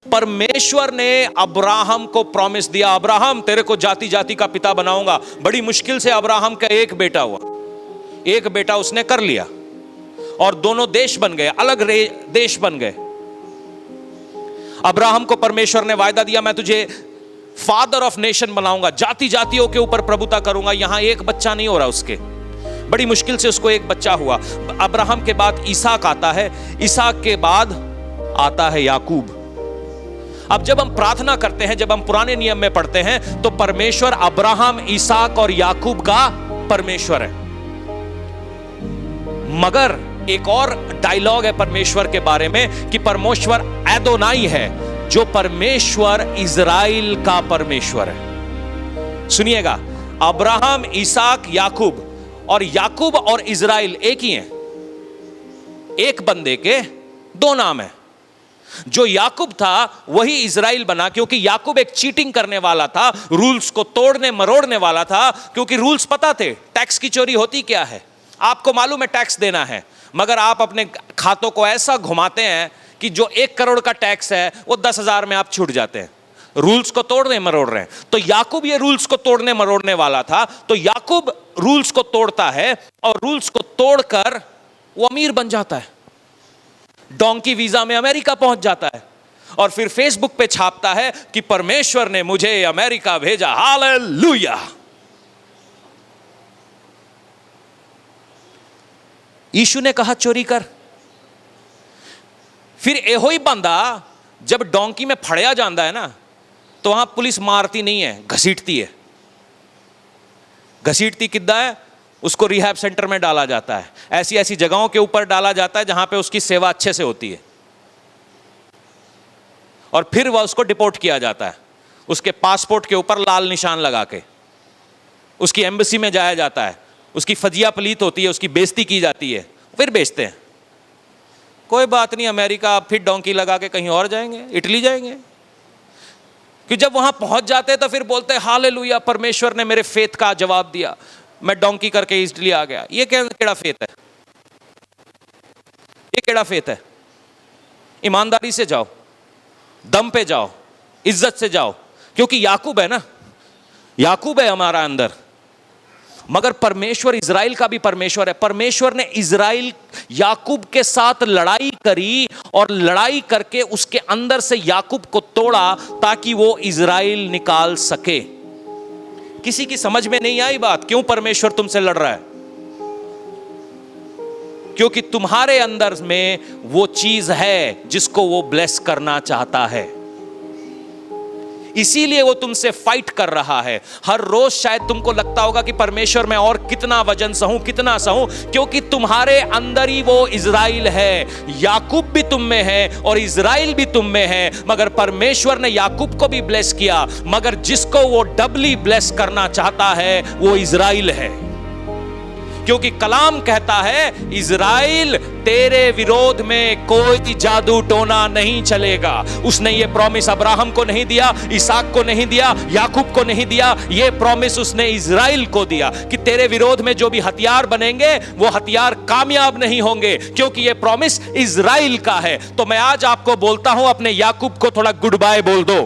परमेश्वर ने अब्राहम को प्रॉमिस दिया, अब्राहम तेरे को जाति जाति का पिता बनाऊंगा। बड़ी मुश्किल से अब्राहम का एक बेटा हुआ, एक बेटा उसने कर लिया और दोनों देश बन गए, अलग देश बन गए। अब्राहम को परमेश्वर ने वायदा दिया, मैं तुझे फादर ऑफ नेशन बनाऊंगा, जाति जातियों के ऊपर प्रभुता करूंगा। यहां एक बच्चा नहीं हो रहा उसके, बड़ी मुश्किल से उसको एक बच्चा हुआ। अब्राहम के बाद इसहाक आता है, इसहाक के बाद आता है याकूब। अब जब हम प्रार्थना करते हैं, जब हम पुराने नियम में पढ़ते हैं, तो परमेश्वर अब्राहम, इसहाक और याकूब का परमेश्वर है। मगर एक और डायलॉग है परमेश्वर के बारे में कि परमेश्वर एदोनाई है, जो परमेश्वर इजराइल का परमेश्वर है। सुनिएगा, अब्राहम, इसहाक, याकूब, और याकूब और इजराइल एक ही हैं, एक बंदे के दो नाम हैं। जो याकूब था वही इजराइल बना, क्योंकि याकूब एक चीटिंग करने वाला था, रूल्स को तोड़ने मरोड़ने वाला था, क्योंकि रूल्स पता थे। टैक्स की चोरी होती क्या है, आपको मालूम है टैक्स देना है, मगर आप अपने खातों को ऐसा घुमाते हैं कि जो 1 करोड़ का टैक्स है वो 10,000 में आप छूट जाते हैं। रूल्स को तोड़ने मरोड़ रहे हैं। तो याकूब ये रूल्स को तोड़ने मरोड़ने वाला था, तो याकूब रूल्स को तोड़ता है और रूल्स को तोड़कर वो अमीर बन जाता है, डोंकी वीजा में अमेरिका पहुंच जाता है और फिर फेसबुक पे छापता है कि परमेश्वर ने मुझे अमेरिका भेजा, हालेलुया। यीशु ने कहा चोरी कर। फिर एहो ही बंदा जब डोंकी में फड़या जाता है ना, तो वहां पुलिस मारती नहीं है, घसीटती है। घसीटती किद्दा है, उसको रिहैब सेंटर में डाला जाता है, ऐसी ऐसी जगहों के ऊपर डाला जाता है जहां पे उसकी सेवा अच्छे से होती है, और फिर वह उसको डिपोर्ट किया जाता है। उसके पासपोर्ट के ऊपर लाल निशान लगा के उसकी एम्बेसी में जाया जाता है, उसकी फजिया पलीत होती है, उसकी बेइज्जती की जाती है, फिर बेचते हैं। कोई बात नहीं, अमेरिका फिर डोंकी लगा के कहीं और जाएंगे, इटली जाएंगे। कि जब वहां पहुंच जाते हैं तो फिर बोलते हैं हालेलुया, परमेश्वर ने मेरे फेथ का जवाब दिया, मैं डोंकी करके इटली आ गया। ये केड़ा फेथ है, ये केड़ा फेथ है? ईमानदारी से जाओ, दम पे जाओ, इज्जत से जाओ, क्योंकि याकूब है ना, याकूब है हमारा अंदर। मगर परमेश्वर इजराइल का भी परमेश्वर है। परमेश्वर ने इजराइल याकूब के साथ लड़ाई करी और लड़ाई करके उसके अंदर से याकूब को तोड़ा ताकि वो इजराइल निकाल सके। किसी की समझ में नहीं आई बात, क्यों परमेश्वर तुमसे लड़ रहा है? क्योंकि तुम्हारे अंदर में वो चीज है जिसको वो ब्लेस करना चाहता है, इसीलिए वो तुमसे फाइट कर रहा है। हर रोज शायद तुमको लगता होगा कि परमेश्वर मैं और कितना वजन सहूं, कितना सहूं, क्योंकि तुम्हारे अंदर ही वो इजराइल है। याकूब भी तुम में है और इजराइल भी तुम में है। मगर परमेश्वर ने याकूब को भी ब्लेस किया, मगर जिसको वो डबली ब्लेस करना चाहता है वो इजराइल है। क्योंकि कलाम कहता है इजराइल तेरे विरोध में कोई जादू टोना नहीं चलेगा। उसने ये प्रॉमिस अब्राहम को नहीं दिया, इसहाक को नहीं दिया, याकूब को नहीं दिया, ये प्रॉमिस उसने इजराइल को दिया कि तेरे विरोध में जो भी हथियार बनेंगे वो हथियार कामयाब नहीं होंगे, क्योंकि ये प्रॉमिस इजराइल का है। तो मैं आज आपको बोलता हूं, अपने याकूब को थोड़ा गुड बाय बोल दो।